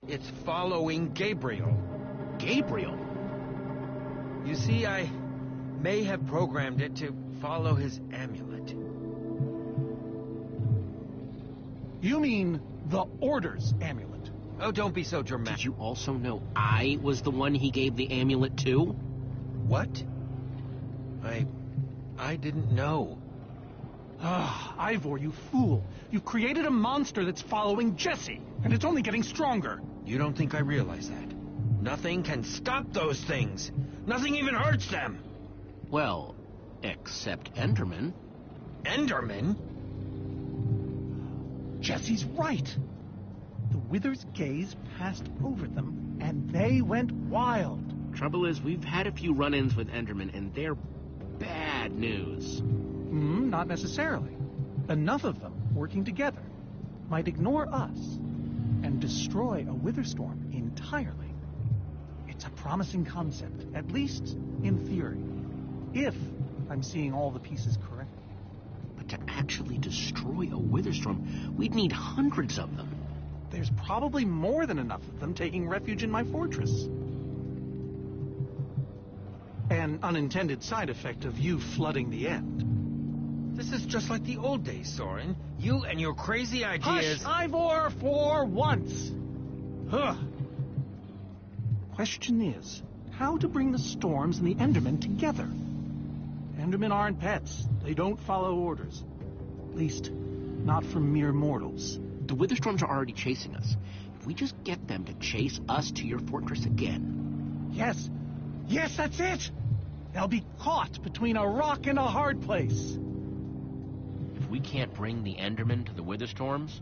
It's following Gabriel. Gabriel? You see, I may have programmed it to follow his amulet. You mean the Order's amulet? Oh, don't be so dramatic. Did you also know I was the one he gave the amulet to? What? I didn't know. Ah, Ivor, you fool. You created a monster that's following Jesse, and it's only getting stronger. You don't think I realize that? Nothing can stop those things. Nothing even hurts them. Well, except Enderman. Enderman? Jesse's right. The Wither's gaze passed over them, and they went wild. Trouble is, we've had a few run-ins with Enderman, and they're bad news. Not necessarily. Enough of them working together might ignore us and destroy a Witherstorm entirely. It's a promising concept, at least in theory, if I'm seeing all the pieces correctly. But to actually destroy a Witherstorm, we'd need hundreds of them. There's probably more than enough of them taking refuge in my fortress. An unintended side effect of you flooding the end. This is just like the old days, Soren. You and your crazy ideas... Hush, Ivor, for once! Huh. Question is, how to bring the Storms and the Endermen together? Endermen aren't pets. They don't follow orders. At least, not from mere mortals. The Witherstorms are already chasing us. If we just get them to chase us to your fortress again... Yes. Yes, that's it! They'll be caught between a rock and a hard place. If we can't bring the Endermen to the Witherstorms,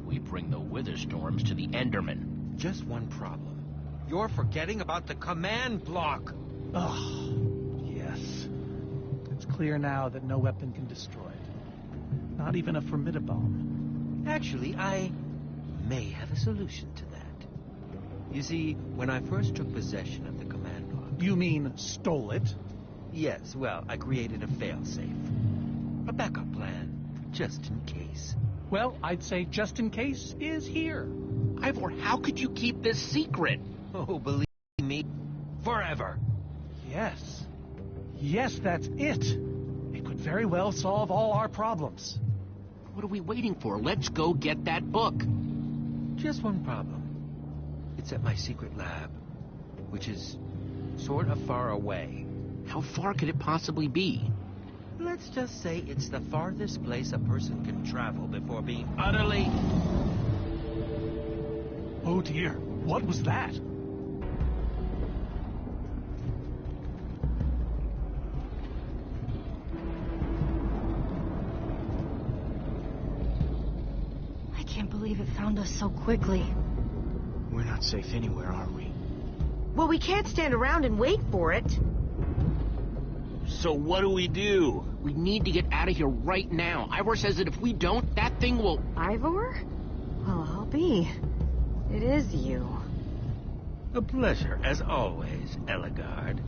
we bring the Witherstorms to the Endermen. Just one problem. You're forgetting about the command block. Oh, yes. It's clear now that no weapon can destroy it. Not even a Formidabomb. Actually, I may have a solution to that. You see, when I first took possession of the command block... You mean stole it? Yes, well, I created a failsafe. A backup plan, just in case. Well, I'd say just in case is here. Ivor, how could you keep this secret? Oh, believe me, forever. Yes. Yes, that's it. It could very well solve all our problems. What are we waiting for? Let's go get that book. Just one problem. It's at my secret lab, which is sort of far away. How far could it possibly be? Let's just say it's the farthest place a person can travel before being utterly... Oh dear, what was that? I can't believe it found us so quickly. We're not safe anywhere, are we? Well, we can't stand around and wait for it. So what do? We need to get out of here right now. Ivor says that if we don't, that thing will... Ivor? Well, I'll be. It is you. A pleasure, as always, Ellegaard.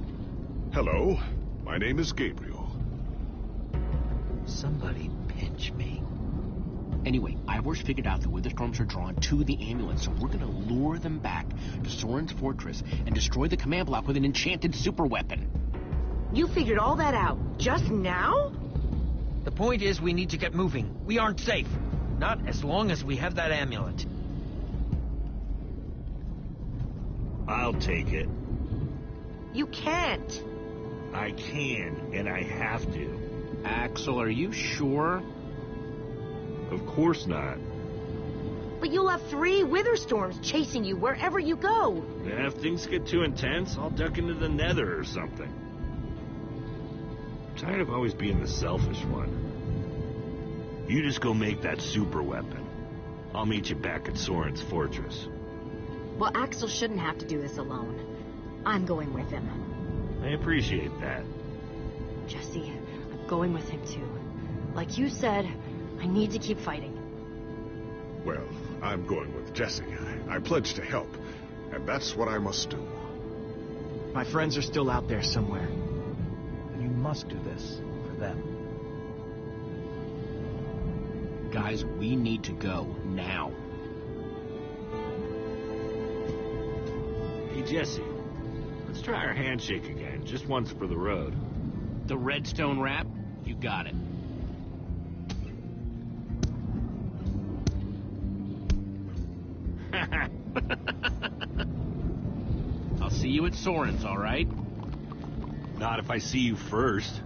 Hello, my name is Gabriel. Somebody pinch me. Anyway, Ivor's figured out the Witherstorms are drawn to the amulet, so we're gonna lure them back to Soren's fortress and destroy the command block with an enchanted superweapon. You figured all that out just now? The point is we need to get moving. We aren't safe. Not as long as we have that amulet. I'll take it. You can't. I can, and I have to. Axel, are you sure? Of course not. But you'll have 3 Witherstorms chasing you wherever you go. And if things get too intense, I'll duck into the nether or something. I'm tired of always being the selfish one. You just go make that super weapon. I'll meet you back at Soren's fortress. Well, Axel shouldn't have to do this alone. I'm going with him. I appreciate that. Jesse, I'm going with him too. Like you said, I need to keep fighting. Well, I'm going with Jesse. I pledged to help, and that's what I must do. My friends are still out there somewhere. And you must do this for them. Guys, we need to go now. Hey, Jesse. Let's try our handshake again, just once for the road. The Redstone Rap? You got it. I'll see you at Soren's, all right? Not if I see you first.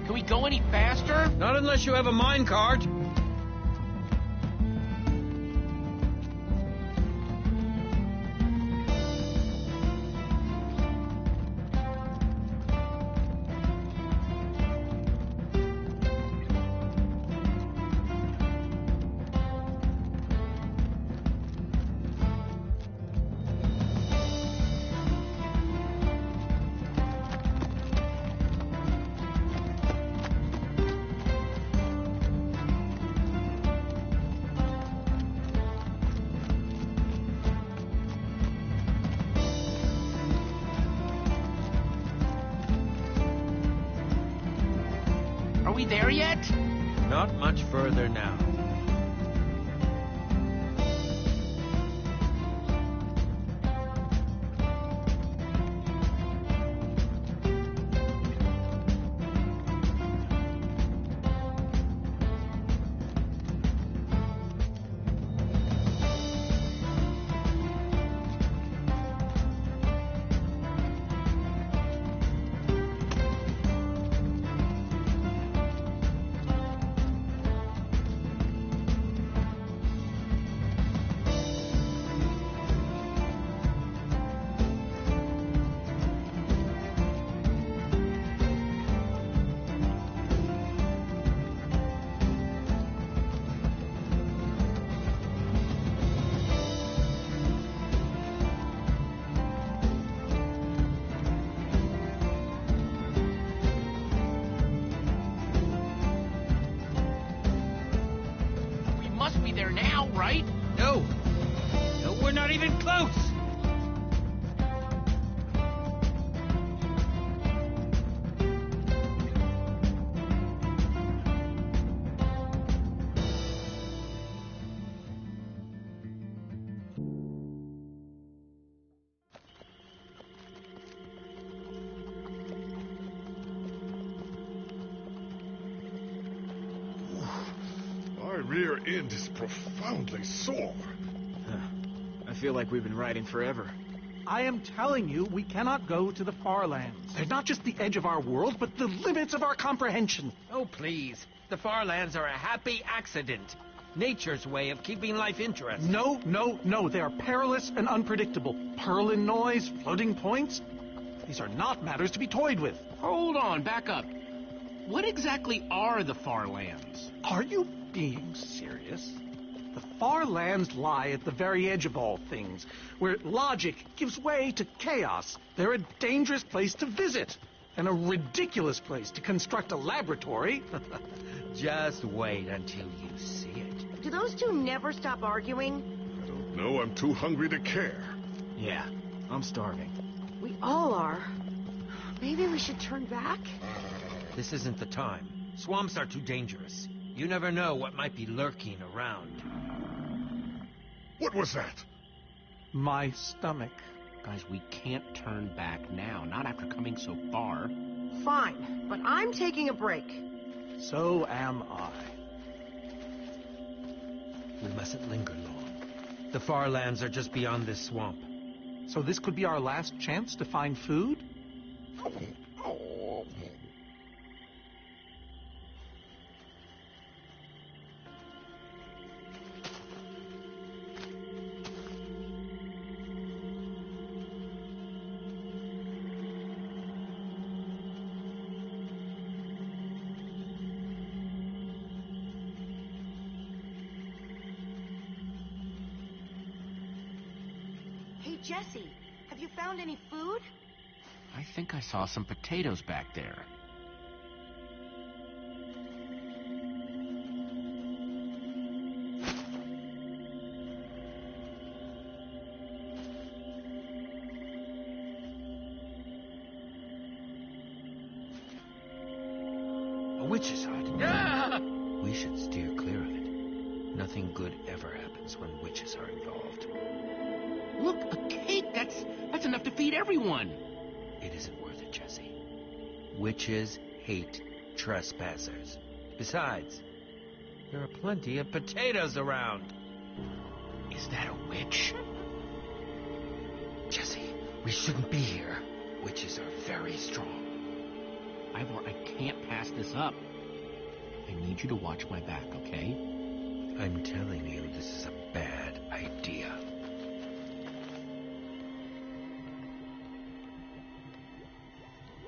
Can we go any faster? Not unless you have a minecart. Are we there yet? Not much further now. We must be there now, right? No. No, we're not even close. My rear end is profoundly sore. I feel like we've been riding forever. I am telling you, we cannot go to the far lands. They're not just the edge of our world, but the limits of our comprehension. Oh, please. The far lands are a happy accident. Nature's way of keeping life interesting. No, no, no. They are perilous and unpredictable. Purlin noise, floating points. These are not matters to be toyed with. Hold on, back up. What exactly are the Far Lands? Are you being serious? The far lands lie at the very edge of all things, where logic gives way to chaos. They're a dangerous place to visit, and a ridiculous place to construct a laboratory. Just wait until you see it. Do those two never stop arguing? I don't know, I'm too hungry to care. Yeah, I'm starving. We all are. Maybe we should turn back? This isn't the time. Swamps are too dangerous. You never know what might be lurking around. What was that? My stomach. Guys, we can't turn back now, not after coming so far. Fine, but I'm taking a break. So am I. We mustn't linger long. The far lands are just beyond this swamp. So this could be our last chance to find food? Hey, Hey, Jesse, have you found any food? I think I saw some potatoes back there. A witch's hut. Ah! We should steer clear of it. Nothing good ever happens when witches are involved. Look, a cake! That's enough to feed everyone! It isn't worth it, Jesse. Witches hate trespassers. Besides, there are plenty of potatoes around. Is that a witch? Jesse, we shouldn't be here. Witches are very strong. Ivor, I can't pass this up. I need you to watch my back, okay? I'm telling you, this is a bad idea.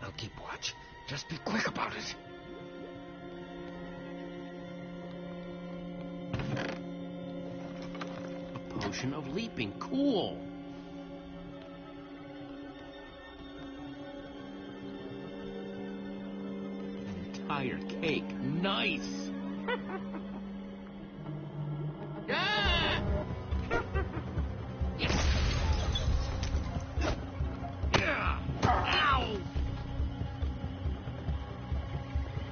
I'll keep watch. Just be quick about it. A potion of leaping. Cool. An entire cake. Nice. Ah! Yes. Yeah. Ow!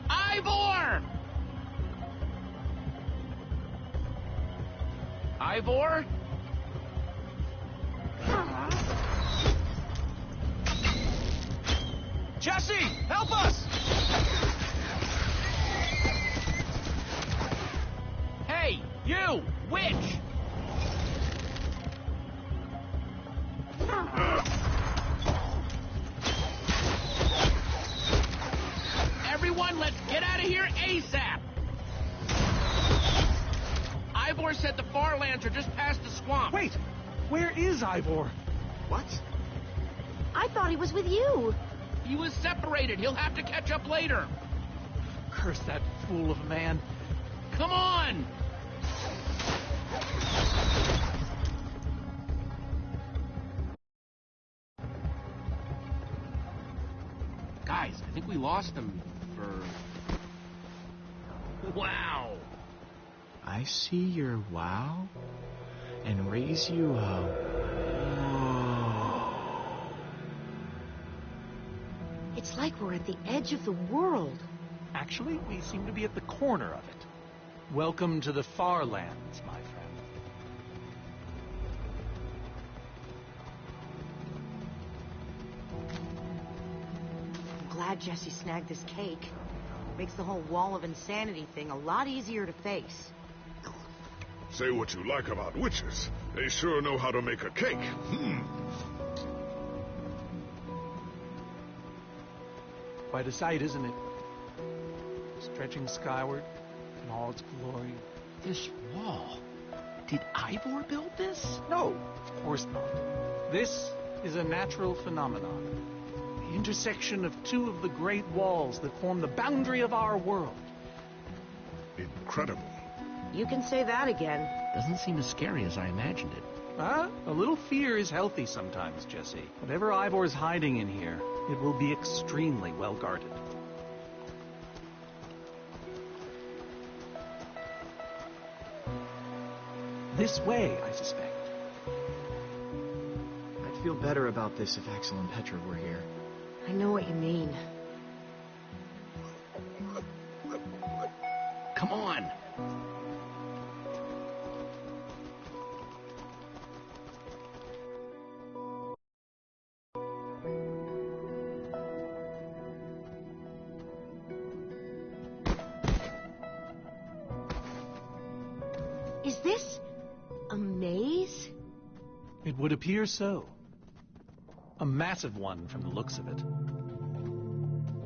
Ivor! Ivor? Jesse, help us! Hey, you, witch! Everyone, let's get out of here ASAP! Ivor said the Farlands are just past the swamp. Wait, where is Ivor? What? I thought he was with you. He was separated. He'll have to catch up later. Curse that fool of a man. Come on! Guys, I think we lost him for... Wow! I see your wow and raise you up. Whoa. It's like we're at the edge of the world. Actually, we seem to be at the corner of it. Welcome to the Farlands, my friend. I'm glad Jesse snagged this cake. Makes the whole wall of insanity thing a lot easier to face. Say what you like about witches. They sure know how to make a cake. Quite a sight, isn't it? Stretching skyward in all its glory. This wall... Did Ivor build this? No, of course not. This is a natural phenomenon. The intersection of two of the great walls that form the boundary of our world. Incredible. You can say that again. Doesn't seem as scary as I imagined it. A little fear is healthy sometimes, Jesse. Whatever Ivor's hiding in here, it will be extremely well guarded. This way, I suspect. I'd feel better about this if Axel and Petra were here. I know what you mean. Come on! Is this a maze? It would appear so. A massive one from the looks of it.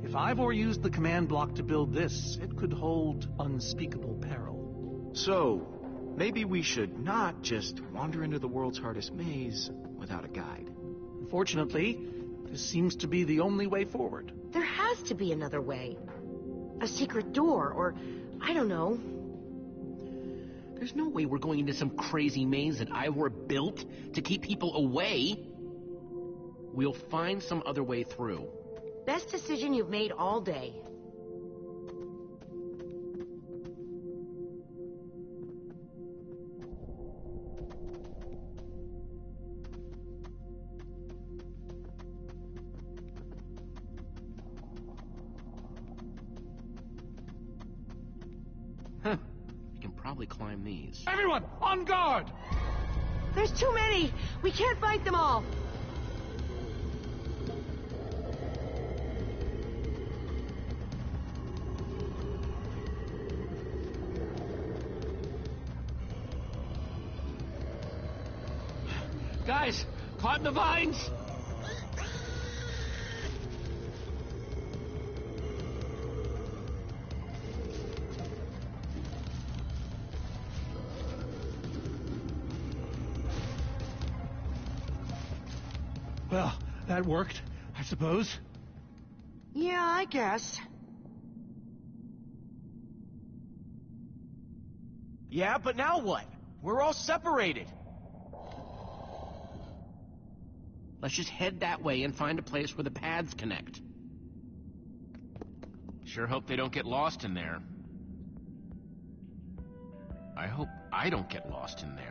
If Ivor used the command block to build this, it could hold unspeakable peril. So, maybe we should not just wander into the world's hardest maze without a guide. Unfortunately, this seems to be the only way forward. There has to be another way. A secret door, or I don't know. There's no way we're going into some crazy maze that Ivor built to keep people away. We'll find some other way through. Best decision you've made all day. Huh. We can probably climb these. Everyone, on guard! There's too many! We can't fight them all! Guys, climb the vines! Well, that worked, I suppose. Yeah, I guess. Yeah, but now what? We're all separated. Let's just head that way and find a place where the paths connect. Sure hope they don't get lost in there. I hope I don't get lost in there.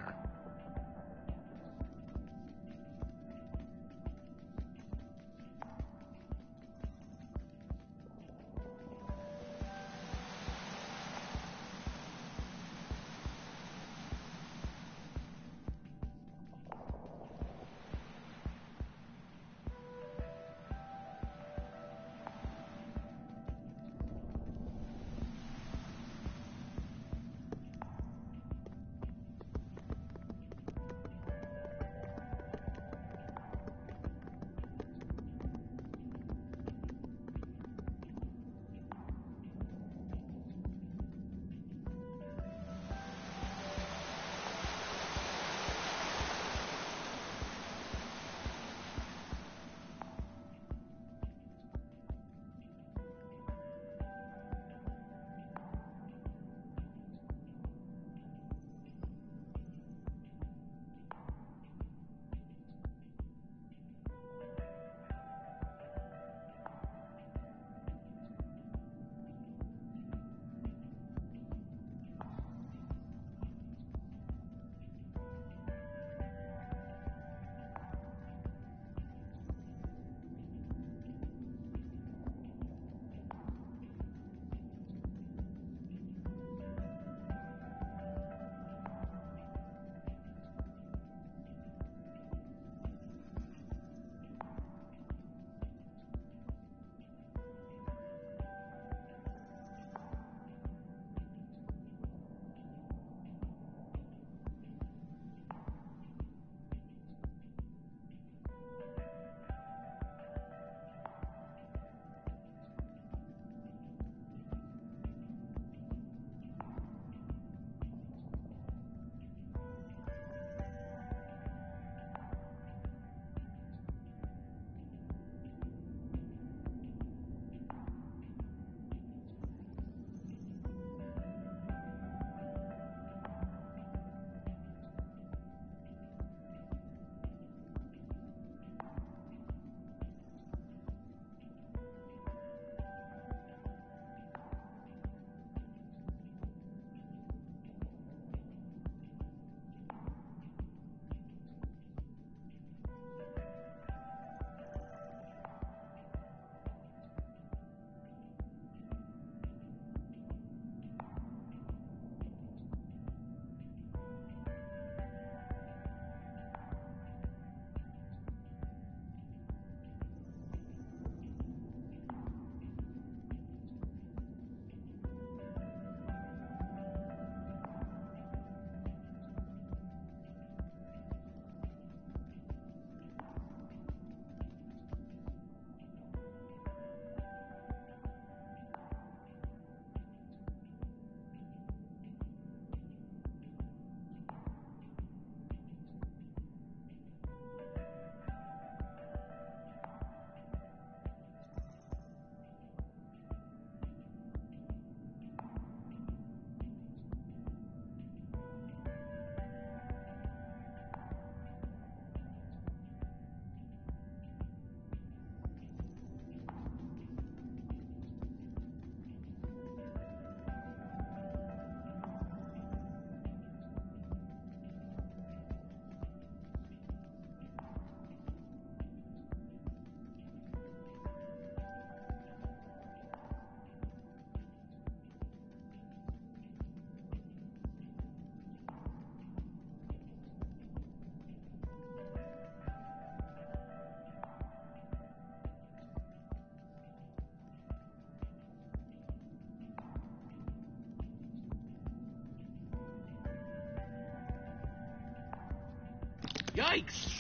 Yikes!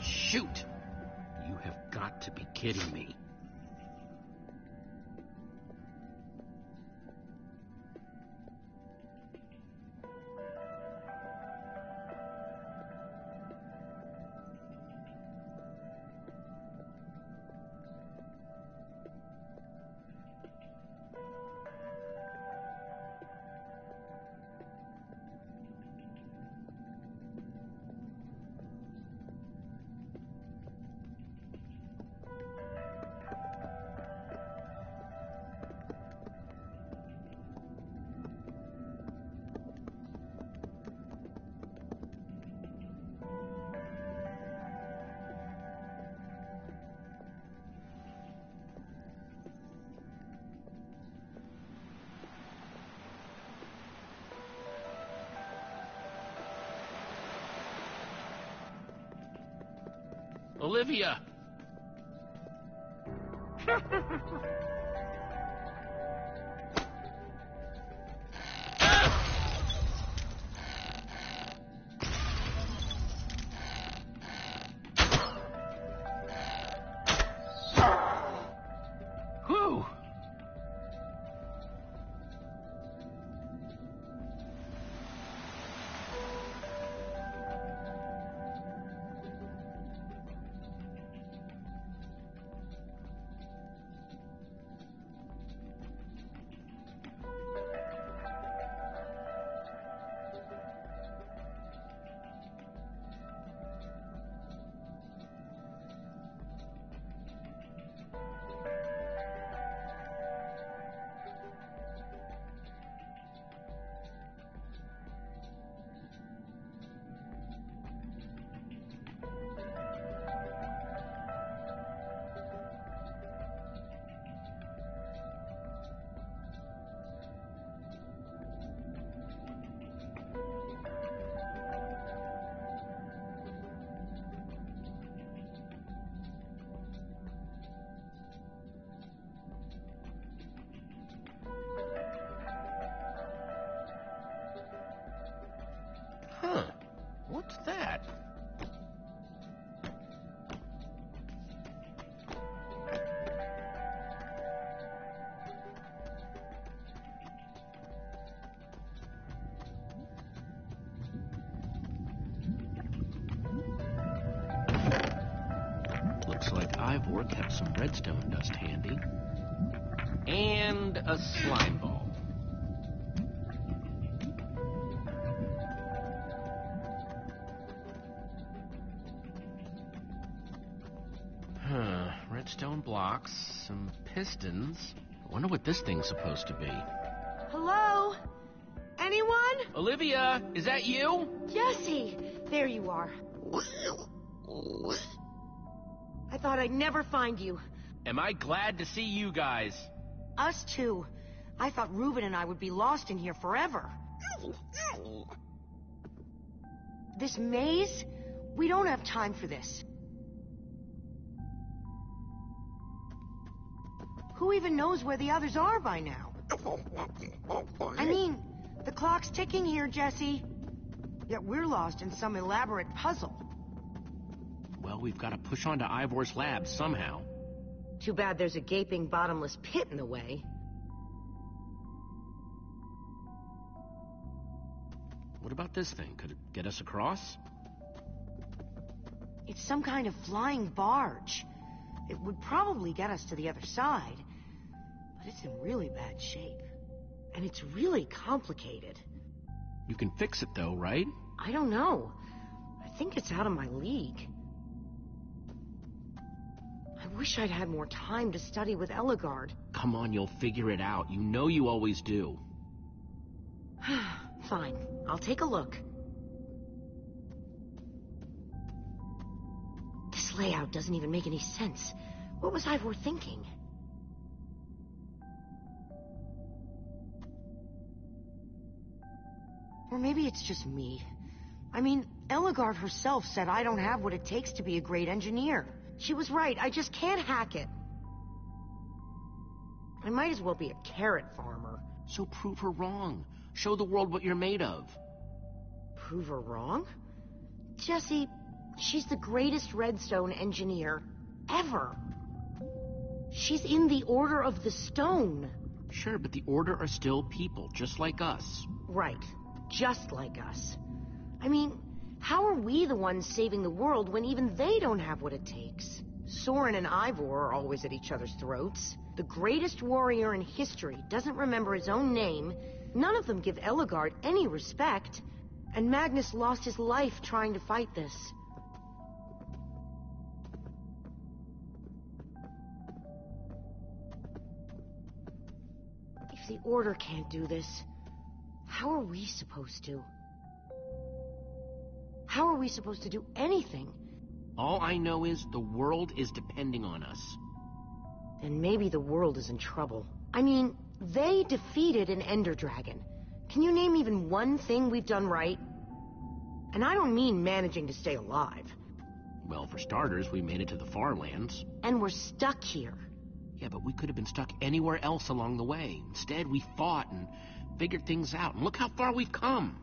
Shoot! You have got to be kidding me. Olivia! Whew! Huh. What's that? Looks like Ivor kept some redstone dust handy. And a slime ball. Redstone blocks, some pistons. I wonder what this thing's supposed to be. Hello? Anyone? Olivia, is that you? Jesse! There you are. I thought I'd never find you. Am I glad to see you guys? Us too. I thought Reuben and I would be lost in here forever. This maze? We don't have time for this. Who even knows where the others are by now? I mean, the clock's ticking here, Jesse. Yet we're lost in some elaborate puzzle. Well, we've got to push on to Ivor's lab somehow. Too bad there's a gaping bottomless pit in the way. What about this thing? Could it get us across? It's some kind of flying barge. It would probably get us to the other side. But it's in really bad shape. And it's really complicated. You can fix it though, right? I don't know. I think it's out of my league. I wish I'd had more time to study with Ellegaard. Come on, you'll figure it out. You know you always do. Fine, I'll take a look. This layout doesn't even make any sense. What was Ivor thinking? Or maybe it's just me. I mean, Ellegaard herself said I don't have what it takes to be a great engineer. She was right. I just can't hack it. I might as well be a carrot farmer. So prove her wrong. Show the world what you're made of. Prove her wrong? Jesse, she's the greatest redstone engineer ever. She's in the Order of the Stone. Sure, but the Order are still people, just like us. Right. Just like us. I mean, how are we the ones saving the world when even they don't have what it takes? Soren and Ivor are always at each other's throats. The greatest warrior in history doesn't remember his own name. None of them give Ellegaard any respect. And Magnus lost his life trying to fight this. If the Order can't do this, how are we supposed to? How are we supposed to do anything? All I know is the world is depending on us. Then maybe the world is in trouble. I mean, they defeated an Ender Dragon. Can you name even one thing we've done right? And I don't mean managing to stay alive. Well, for starters, we made it to the far lands. And we're stuck here. Yeah, but we could have been stuck anywhere else along the way. Instead, we fought and figured things out. And look how far we've come.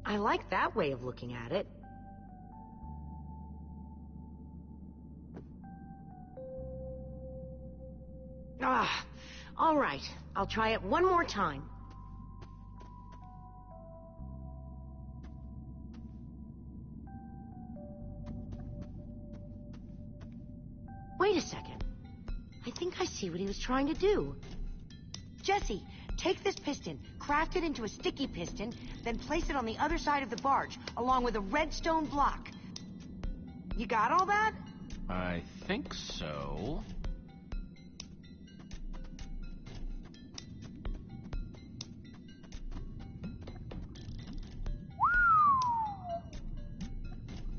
I like that way of looking at it. All right. I'll try it one more time. Wait a second. I think I see what he was trying to do. Jesse, take this piston, craft it into a sticky piston, then place it on the other side of the barge, along with a redstone block. You got all that? I think so.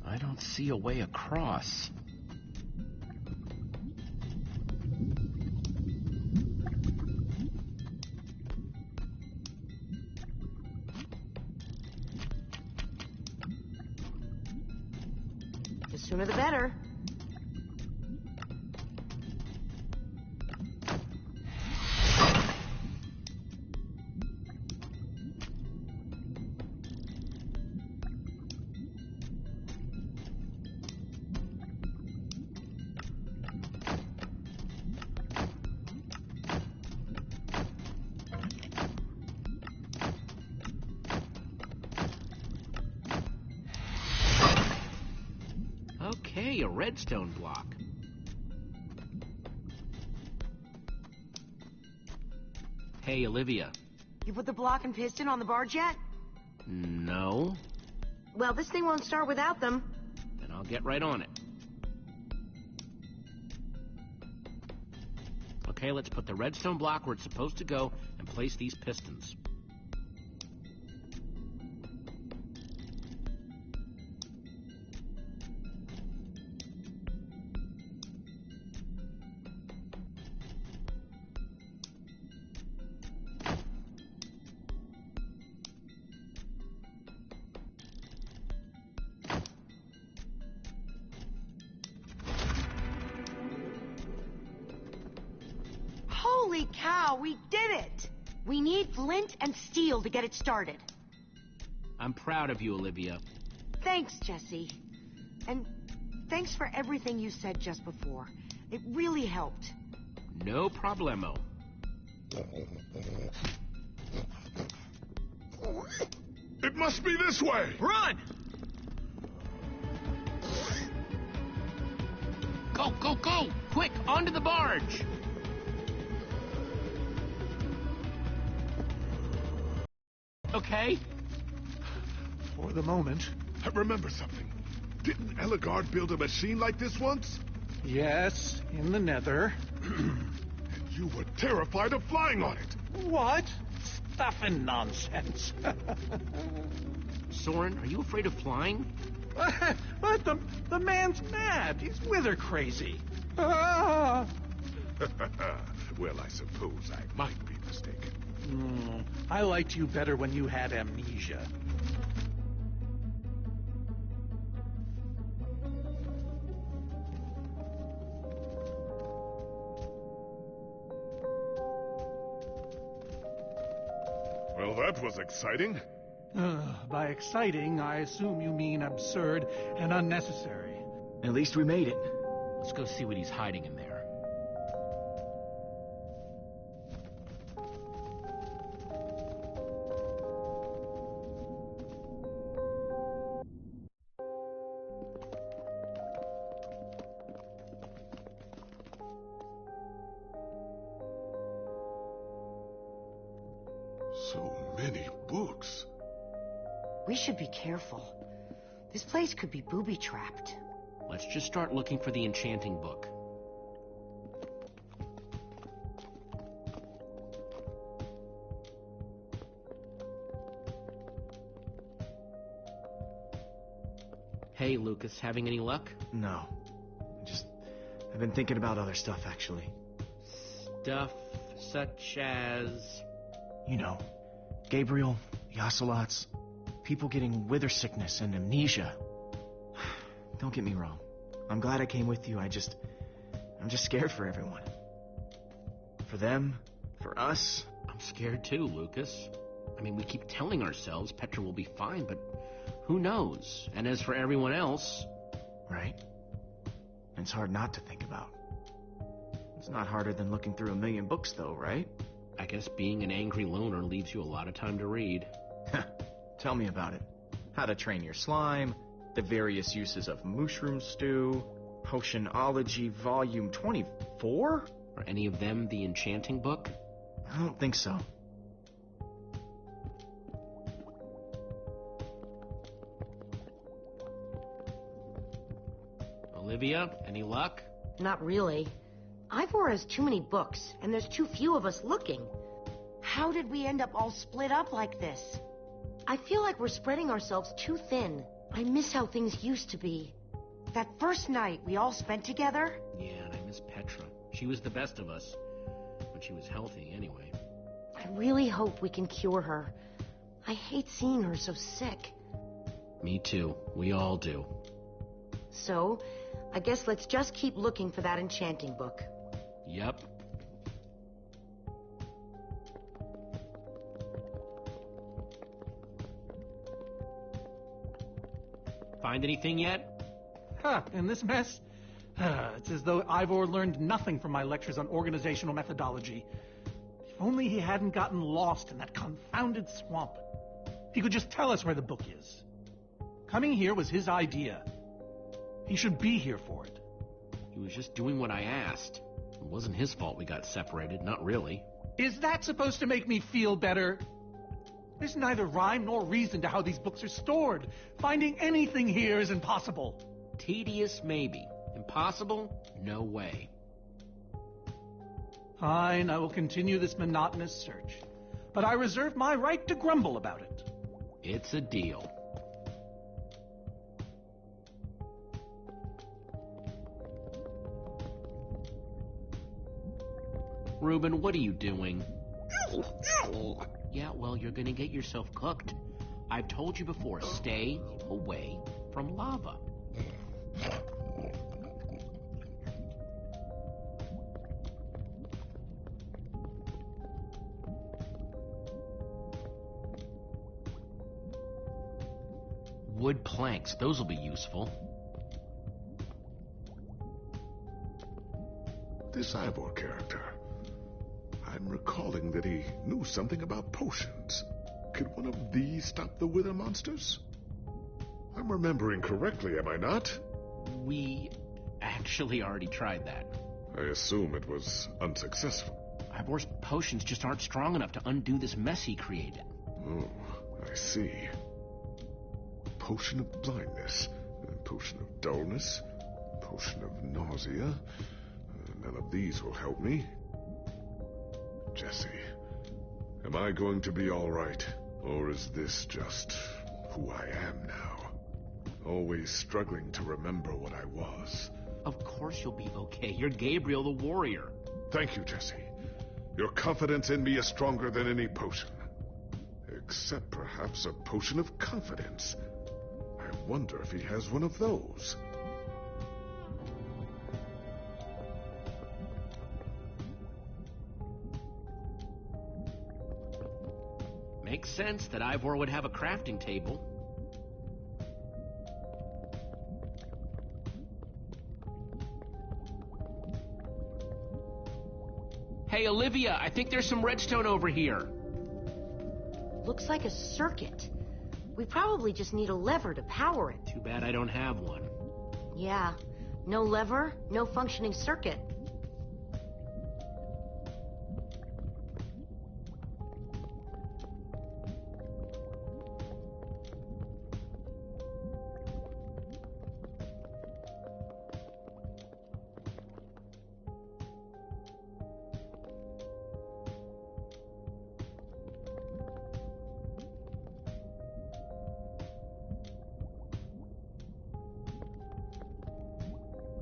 I don't see a way across. The sooner the better. Okay, a redstone block. Hey, Olivia. You put the block and piston on the barge yet? No. Well, this thing won't start without them. Then I'll get right on it. Okay, let's put the redstone block where it's supposed to go and place these pistons. Holy cow, we did it! We need flint and steel to get it started. I'm proud of you, Olivia. Thanks, Jesse. And thanks for everything you said just before. It really helped. No problemo. It must be this way! Run! Go, go, go! Quick, onto the barge! Okay? For the moment. I remember something. Didn't Ellegaard build a machine like this once? Yes, in the Nether. And you were terrified of flying on it. What? Stuff and nonsense. Soren, are you afraid of flying? But the man's mad. He's wither crazy. Ah! Well, I suppose I might be mistaken. I liked you better when you had amnesia. Well, that was exciting. By exciting, I assume you mean absurd and unnecessary. At least we made it. Let's go see what he's hiding in there. So many books. We should be careful. This place could be booby-trapped. Let's just start looking for the enchanting book. Hey, Lucas, having any luck? No. I've been thinking about other stuff, actually. Stuff such as... You know, Gabriel, the ocelots, people getting wither sickness and amnesia. Don't get me wrong. I'm glad I came with you. I'm just scared for everyone. For them, for us. I'm scared too, Lucas. I mean, we keep telling ourselves Petra will be fine, but who knows? And as for everyone else... Right? It's hard not to think about. It's not harder than looking through 1,000,000 books, though, right? I guess being an angry loner leaves you a lot of time to read. Tell me about it. How to train your slime, the various uses of mushroom stew, Potionology Volume 24? Are any of them the enchanting book? I don't think so. Olivia, any luck? Not really. Ivor has too many books, and there's too few of us looking. How did we end up all split up like this? I feel like we're spreading ourselves too thin. I miss how things used to be. That first night we all spent together? Yeah, and I miss Petra. She was the best of us. When she was healthy, anyway. I really hope we can cure her. I hate seeing her so sick. Me too. We all do. So, I guess let's just keep looking for that enchanting book. Yep. Find anything yet? In this mess? It's as though Ivor learned nothing from my lectures on organizational methodology. If only he hadn't gotten lost in that confounded swamp. He could just tell us where the book is. Coming here was his idea. He should be here for it. He was just doing what I asked. It wasn't his fault we got separated, not really. Is that supposed to make me feel better? There's neither rhyme nor reason to how these books are stored. Finding anything here is impossible. Tedious, maybe. Impossible? No way. Fine, I will continue this monotonous search. But I reserve my right to grumble about it. It's a deal. Reuben, what are you doing? Yeah, well, you're gonna get yourself cooked. I've told you before, stay away from lava. Wood planks, those will be useful. This Ivor character. I'm recalling that he knew something about potions. Could one of these stop the wither monsters? I'm remembering correctly, am I not? We actually already tried that. I assume it was unsuccessful. Ivor's potions just aren't strong enough to undo this mess he created. Oh, I see. Potion of blindness, potion of dullness, potion of nausea. None of these will help me. Jesse, am I going to be all right? Or is this just who I am now? Always struggling to remember what I was. Of course you'll be okay. You're Gabriel the warrior. Thank you, Jesse. Your confidence in me is stronger than any potion. Except perhaps a potion of confidence. I wonder if he has one of those. Makes sense that Ivor would have a crafting table. Hey, Olivia, I think there's some redstone over here. Looks like a circuit. We probably just need a lever to power it. Too bad I don't have one. Yeah. No lever, no functioning circuit.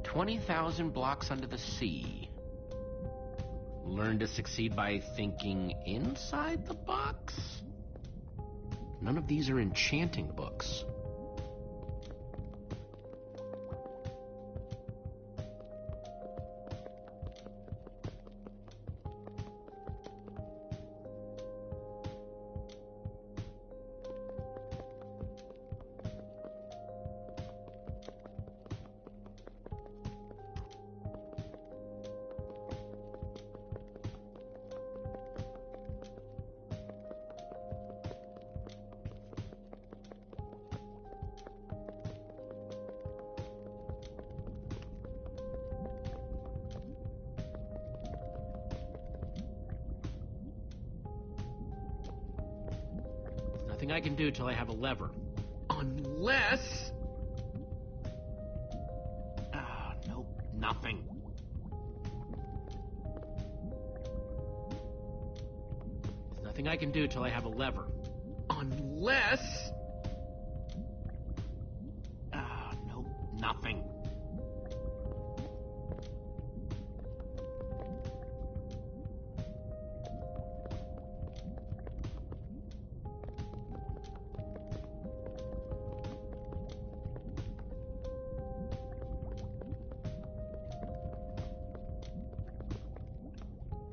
"20,000 blocks under the sea. Learn to succeed by thinking inside the box?" None of these are enchanting books. Nothing I can do till I have a lever. Unless... nope, nothing. There's nothing I can do till I have a lever. Unless... nope, nothing.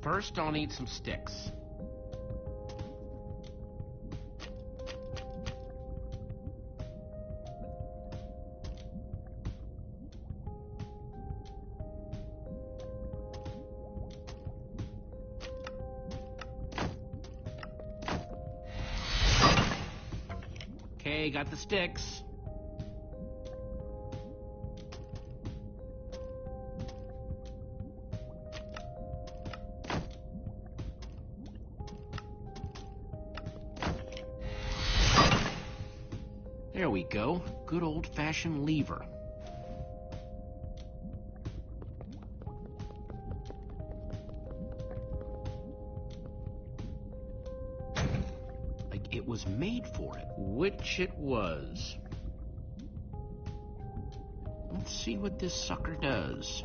First, I'll need some sticks. Okay, got the sticks. There we go. Good old-fashioned lever. Like it was made for it. Which it was. Let's see what this sucker does.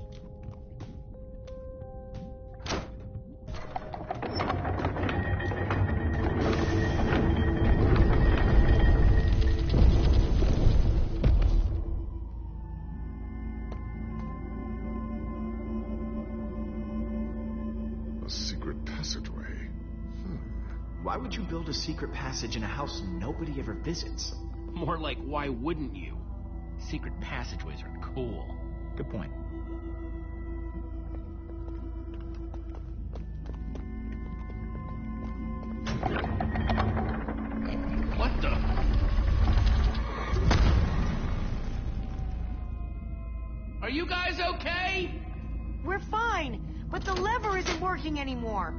Why would you build a secret passage in a house nobody ever visits? More like, why wouldn't you? Secret passageways are cool. Good point. What the? Are you guys okay? We're fine, but the lever isn't working anymore.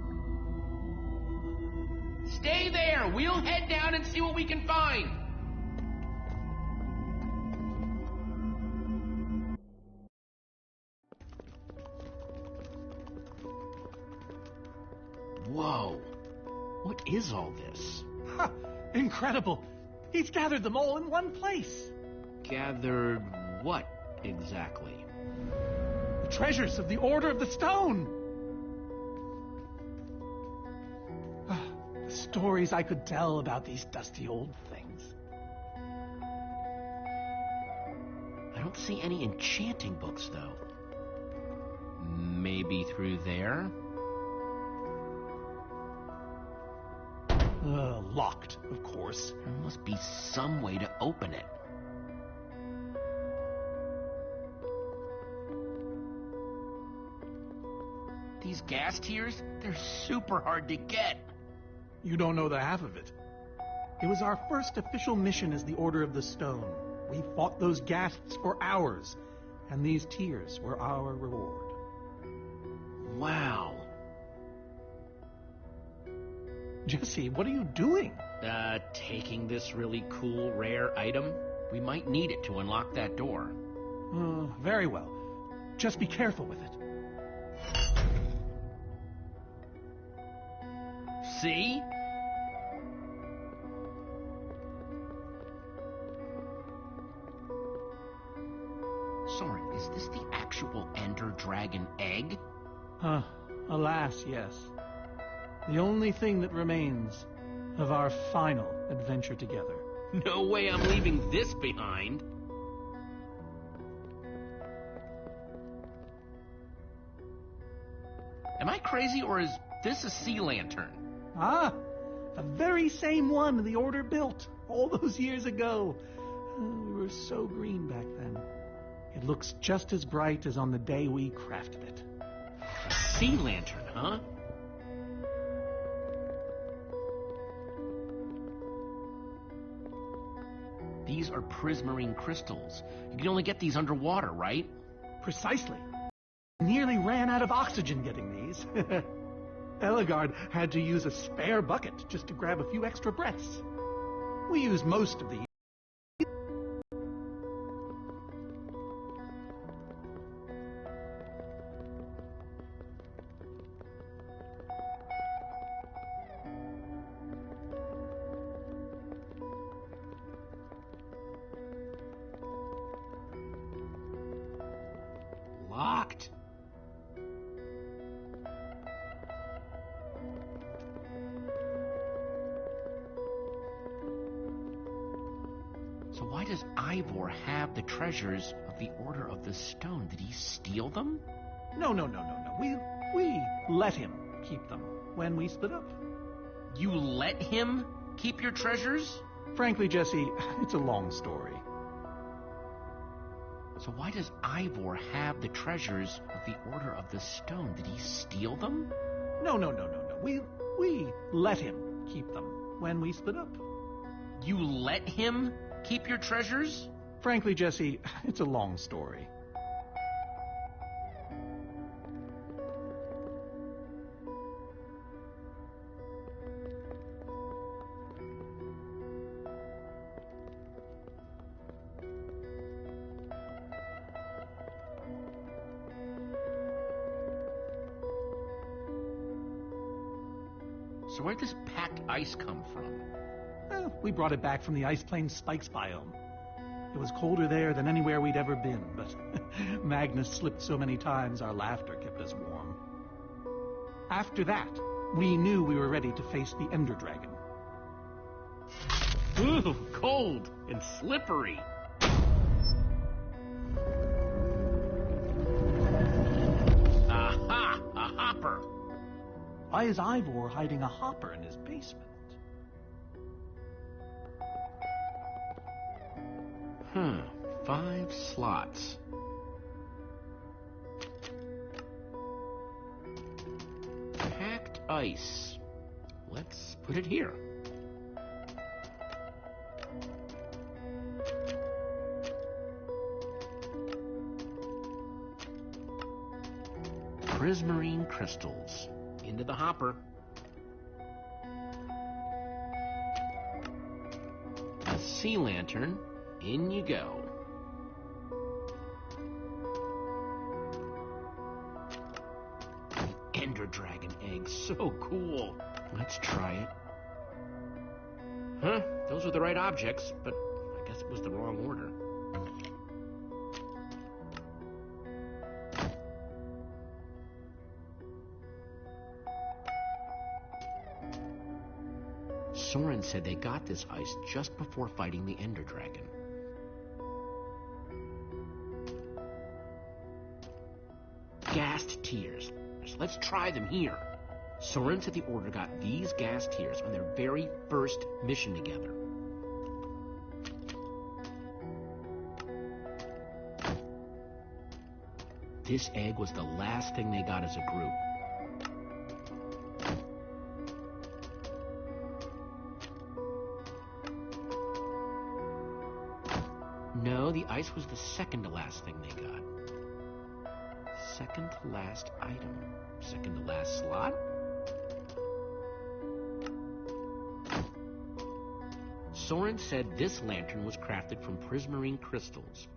Stay there. We'll head down and see what we can find. Whoa. What is all this? Ha! Incredible! He's gathered them all in one place. Gathered what exactly? The treasures of the Order of the Stone. Stories I could tell about these dusty old things. I don't see any enchanting books, though. Maybe through there? Locked, of course. There must be some way to open it. These gas tiers, they're super hard to get. You don't know the half of it. It was our first official mission as the Order of the Stone. We fought those ghasts for hours, and these tears were our reward. Wow. Jesse, what are you doing? Taking this really cool, rare item. We might need it to unlock that door. Very well. Just be careful with it. See? Soren, is this the actual Ender Dragon egg? Alas, yes. The only thing that remains of our final adventure together. No way I'm leaving this behind. Am I crazy, or is this a sea lantern? Ah, the very same one the Order built all those years ago. We were so green back then. It looks just as bright as on the day we crafted it. A sea lantern, huh? These are prismarine crystals. You can only get these underwater, right? Precisely. Nearly ran out of oxygen getting these. Ellegaard had to use a spare bucket just to grab a few extra breaths. We use most of the... Locked. So why does Ivor have the treasures of the Order of the Stone? Did he steal them? No. We let him keep them when we split up. You let him keep your treasures? Frankly, Jesse, it's a long story. So why does Ivor have the treasures of the Order of the Stone? Did he steal them? No. We let him keep them when we split up. You let him keep your treasures? Frankly, Jesse, it's a long story. So where'd this packed ice come from? We brought it back from the Ice Plains Spikes biome. It was colder there than anywhere we'd ever been, but Magnus slipped so many times our laughter kept us warm. After that, we knew we were ready to face the Ender Dragon. Ooh, cold and slippery. Aha! A hopper! Why is Ivor hiding a hopper in his basement? 5 slots. Packed ice. Let's put it here. Prismarine crystals. Into the hopper. A sea lantern. In you go. The Ender Dragon egg. So cool. Let's try it. Huh? Those were the right objects, but I guess it was the wrong order. Soren said they got this ice just before fighting the Ender Dragon. Ghast tears. Let's try them here. Soren said the Order got these gas tiers on their very first mission together. This egg was the last thing they got as a group. No, the ice was the second to last thing they got. Second to last item. Second to last slot? Soren said this lantern was crafted from prismarine crystals.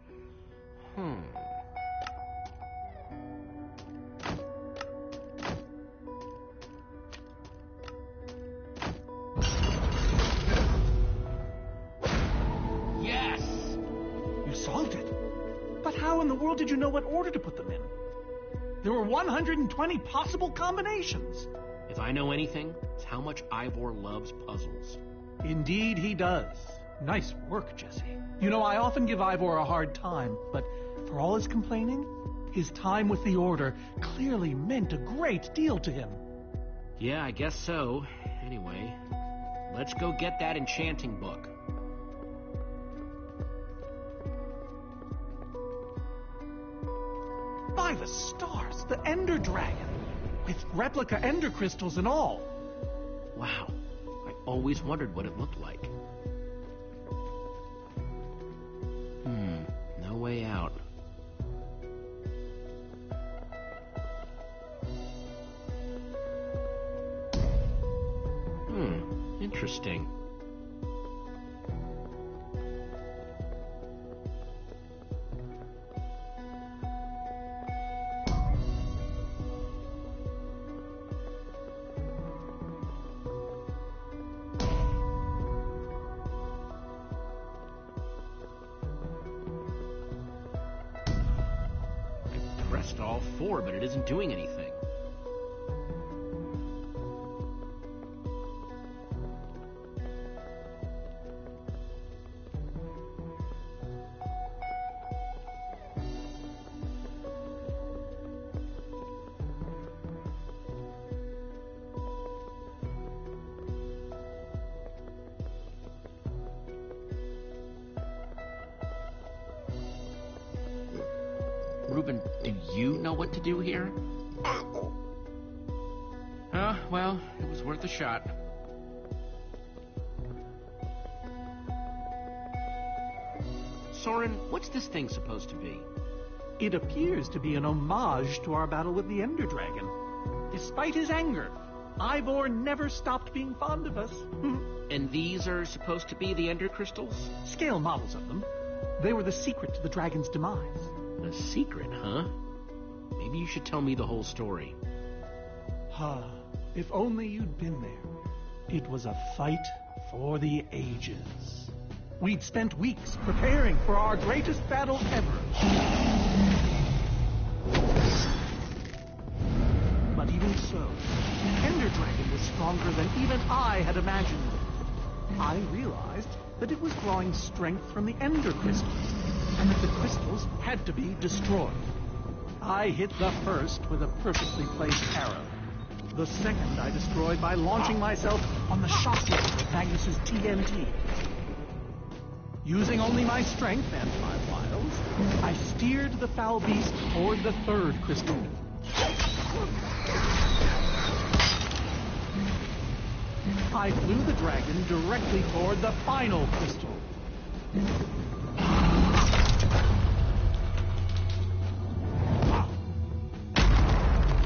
Yes! You solved it. But how in the world did you know what order to put them in? There were 120 possible combinations. If I know anything, it's how much Ivor loves puzzles. Indeed he does. Nice work, Jesse. You know, I often give Ivor a hard time, but for all his complaining, his time with the Order clearly meant a great deal to him. Yeah, I guess so. Anyway, let's go get that enchanting book. By the stars, the Ender Dragon, with replica Ender crystals and all. Wow, I always wondered what it looked like. No way out. Interesting. I pressed all four, but it isn't doing anything. Reuben, do you know what to do here? Well, it was worth a shot. Soren, what's this thing supposed to be? It appears to be an homage to our battle with the Ender Dragon. Despite his anger, Ivor never stopped being fond of us. And these are supposed to be the Ender crystals? Scale models of them. They were the secret to the dragon's demise. A secret, huh? Maybe you should tell me the whole story. If only you'd been there. It was a fight for the ages. We'd spent weeks preparing for our greatest battle ever. But even so, the Ender Dragon was stronger than even I had imagined. I realized that it was drawing strength from the Ender crystals, and that the crystals had to be destroyed. I hit the first with a perfectly placed arrow. The second I destroyed by launching myself on the shockwave of Magnus's TNT. Using only my strength and my wiles, I steered the foul beast toward the third crystal. I flew the dragon directly toward the final crystal.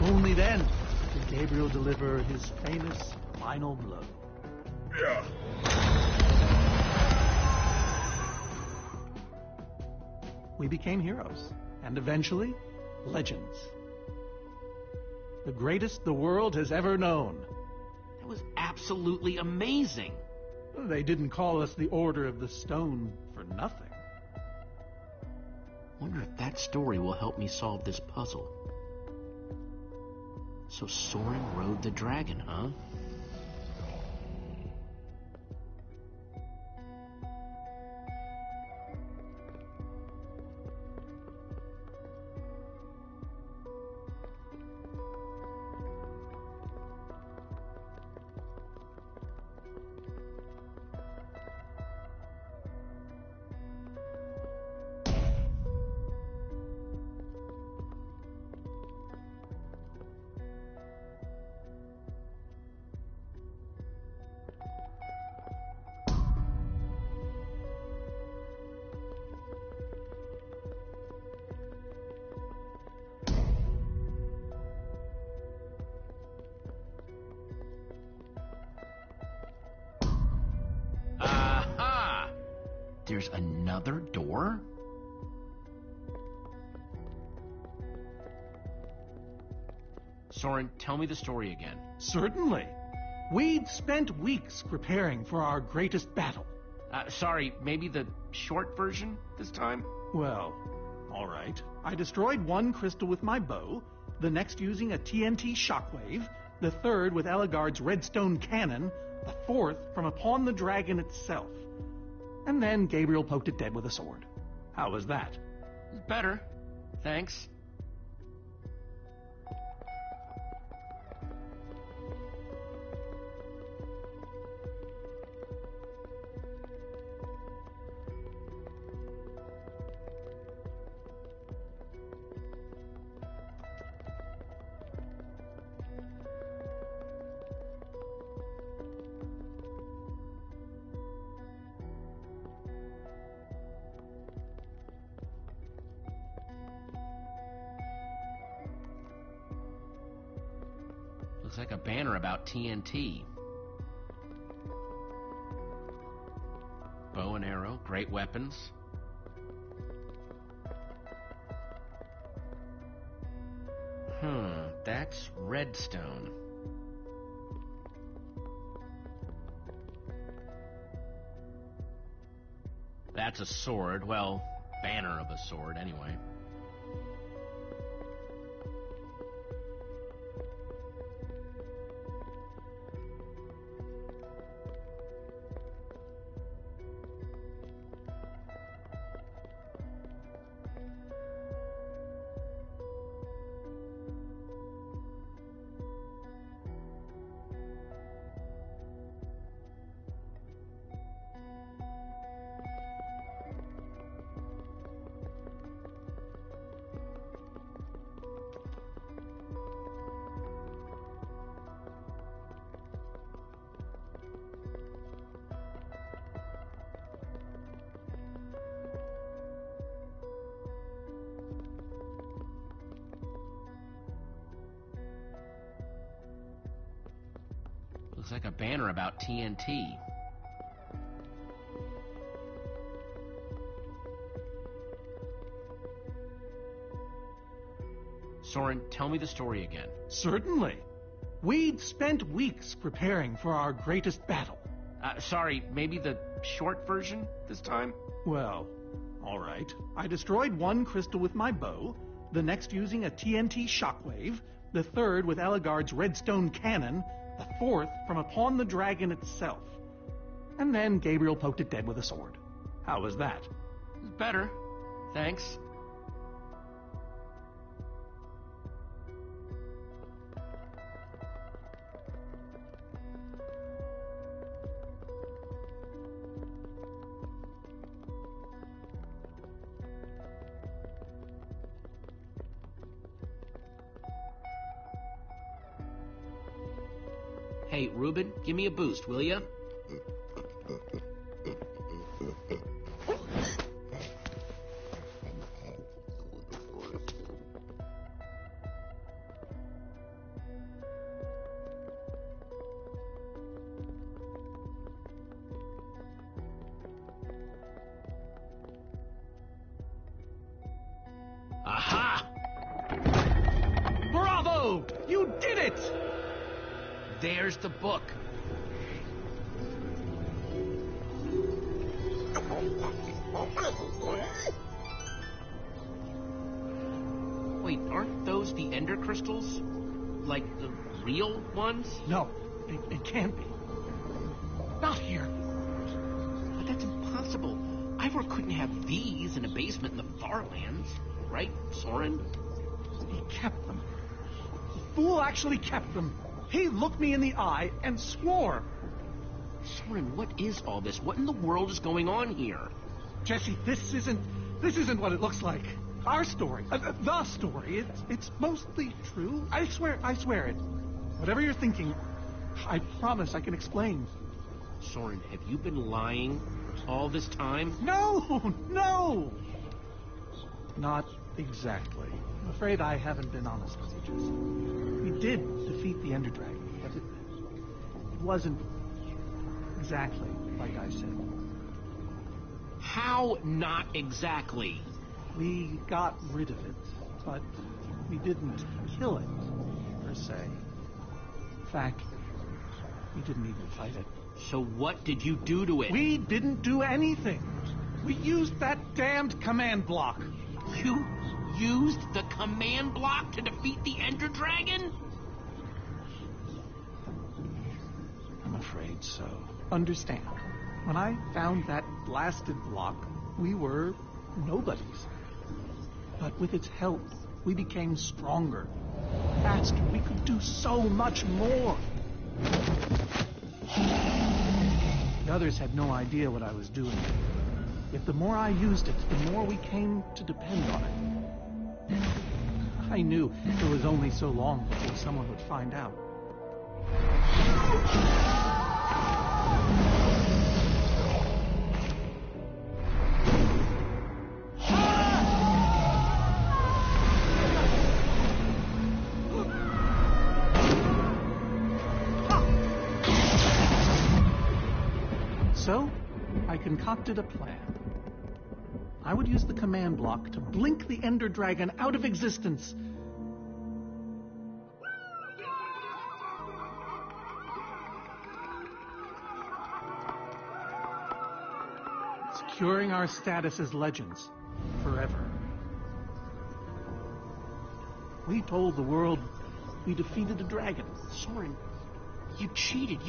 Only then did Gabriel deliver his famous final blow. Yeah. We became heroes, and eventually, legends. The greatest the world has ever known. That was absolutely amazing. They didn't call us the Order of the Stone for nothing. Wonder if that story will help me solve this puzzle. So Soren rode the dragon, huh? There's another door? Soren, tell me the story again. Certainly. We'd spent weeks preparing for our greatest battle. Sorry, maybe the short version this time? Well, all right. I destroyed one crystal with my bow, the next using a TNT shockwave, the third with Ellegaard's redstone cannon, the fourth from upon the dragon itself. And then Gabriel poked it dead with a sword. How was that? Better. Thanks. Looks like a banner about TNT. Bow and arrow, great weapons. That's redstone. That's a sword. Well, banner of a sword, anyway. Looks like a banner about TNT. Soren, tell me the story again. Certainly. We'd spent weeks preparing for our greatest battle. Sorry, maybe the short version this time? Well, all right. I destroyed one crystal with my bow, the next using a TNT shockwave, the third with Ellegaard's redstone cannon, the fourth from upon the dragon itself. And then Gabriel poked it dead with a sword. How was that? Better. Thanks. Hey, Reuben, give me a boost, will ya? Aha! Bravo! You did it! There's the book. Wait, aren't those the Ender crystals? Like the real ones? No, it can't be. Not here. But that's impossible. Ivor couldn't have these in a basement in the far lands, right, Soren? He kept them. The fool actually kept them. He looked me in the eye and swore. Soren, what is all this? What in the world is going on here? Jesse, this isn't what it looks like. Our story, the story, it's mostly true. I swear it. Whatever you're thinking, I promise I can explain. Soren, have you been lying all this time? No! Not exactly. I'm afraid I haven't been honest with you, Jesse. We did defeat the Ender Dragon, but it wasn't exactly like I said. How not exactly? We got rid of it, but we didn't kill it, per se. In fact, we didn't even fight it. So what did you do to it? We didn't do anything. We used that damned command block. You used the command block to defeat the Ender Dragon? I'm afraid so. Understand, when I found that blasted block, we were nobodies. But with its help, we became stronger, faster. We could do so much more. The others had no idea what I was doing. Yet the more I used it, the more we came to depend on it. I knew it was only so long before someone would find out. So, I concocted a plan. I would use the command block to blink the Ender Dragon out of existence. Securing our status as legends forever. We told the world we defeated the dragon. Soren, you cheated.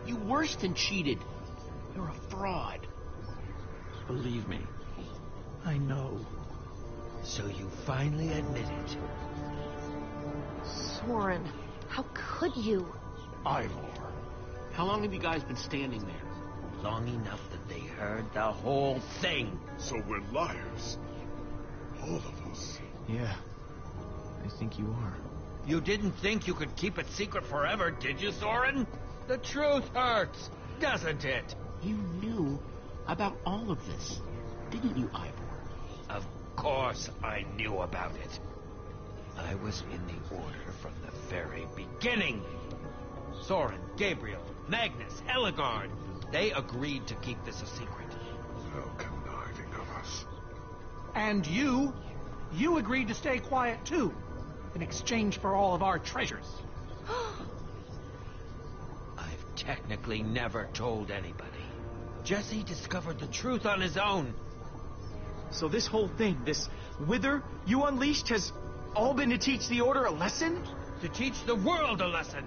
You worse than cheated. You're a fraud. Believe me, I know. So you finally admit it. Soren, how could you? Ivor. How long have you guys been standing there? Long enough that they heard the whole thing. So we're liars. All of us. Yeah, I think you are. You didn't think you could keep it secret forever, did you, Soren? The truth hurts, doesn't it? You knew about all of this, didn't you, Ivor? Of course I knew about it. I was in the Order from the very beginning. Soren, Gabriel, Magnus, Ellegaard, they agreed to keep this a secret. How conniving of us. And you agreed to stay quiet too, in exchange for all of our treasures. I've technically never told anybody. Jesse discovered the truth on his own. So this whole thing, this wither you unleashed, has all been to teach the Order a lesson? To teach the world a lesson.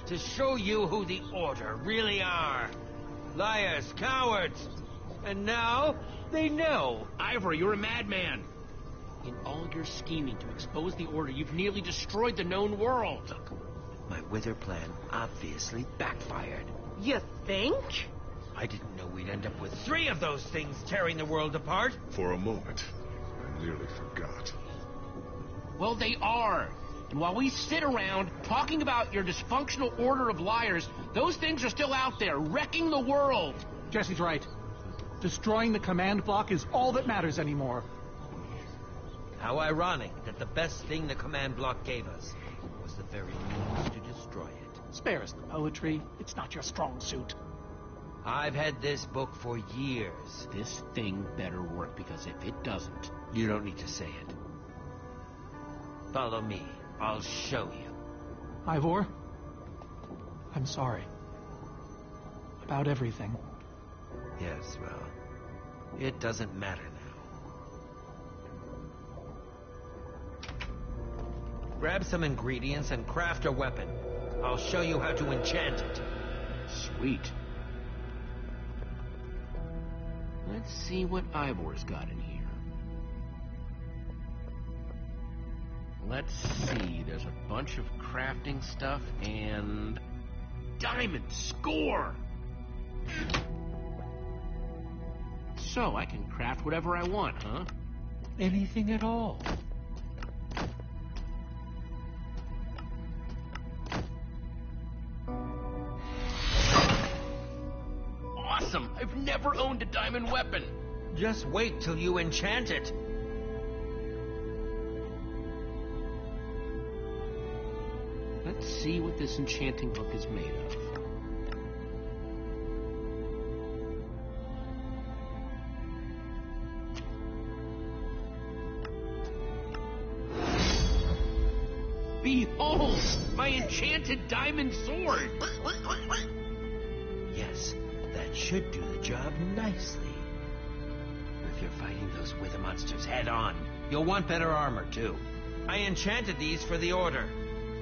To show you who the Order really are. Liars, cowards. And now, they know. Ivor, you're a madman. In all your scheming to expose the Order, you've nearly destroyed the known world. Look, my wither plan obviously backfired. You think? I didn't know we'd end up with 3 of those things tearing the world apart. For a moment, I nearly forgot. Well, they are. And while we sit around talking about your dysfunctional Order of liars, those things are still out there, wrecking the world. Jesse's right. Destroying the command block is all that matters anymore. How ironic that the best thing the command block gave us was the very means to destroy it. Spare us the poetry. It's not your strong suit. I've had this book for years. This thing better work, because if it doesn't... You don't need to say it. Follow me. I'll show you. Ivor, I'm sorry. About everything. Yes, well, it doesn't matter now. Grab some ingredients and craft a weapon. I'll show you how to enchant it. Sweet. Let's see what Ivor's got in here. Let's see, there's a bunch of crafting stuff and... Diamond! Score! So, I can craft whatever I want, huh? Anything at all. Awesome! I've never owned a diamond weapon! Just wait till you enchant it. Let's see what this enchanting book is made of. Behold, my enchanted diamond sword! Yes, that should do the job nicely. If you're fighting those wither monsters head on, you'll want better armor, too. I enchanted these for the Order.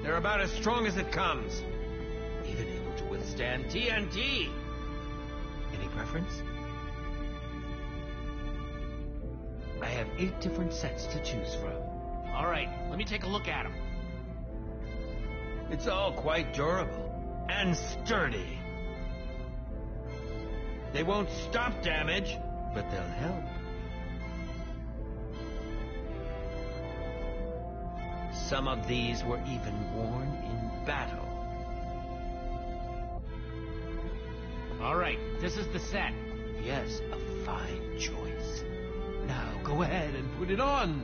They're about as strong as it comes. Even able to withstand TNT. Any preference? I have 8 different sets to choose from. All right, let me take a look at them. It's all quite durable and sturdy. They won't stop damage, but they'll help. Some of these were even worn in battle. All right, this is the set. Yes, a fine choice. Now go ahead and put it on.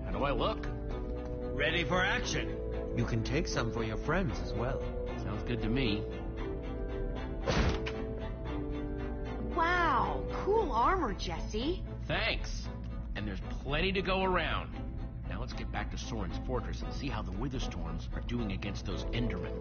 How do I look? Ready for action. You can take some for your friends as well. Sounds good to me. Wow, cool armor, Jesse. Thanks. And there's plenty to go around. Now let's get back to Soren's fortress and see how the Witherstorms are doing against those Endermen.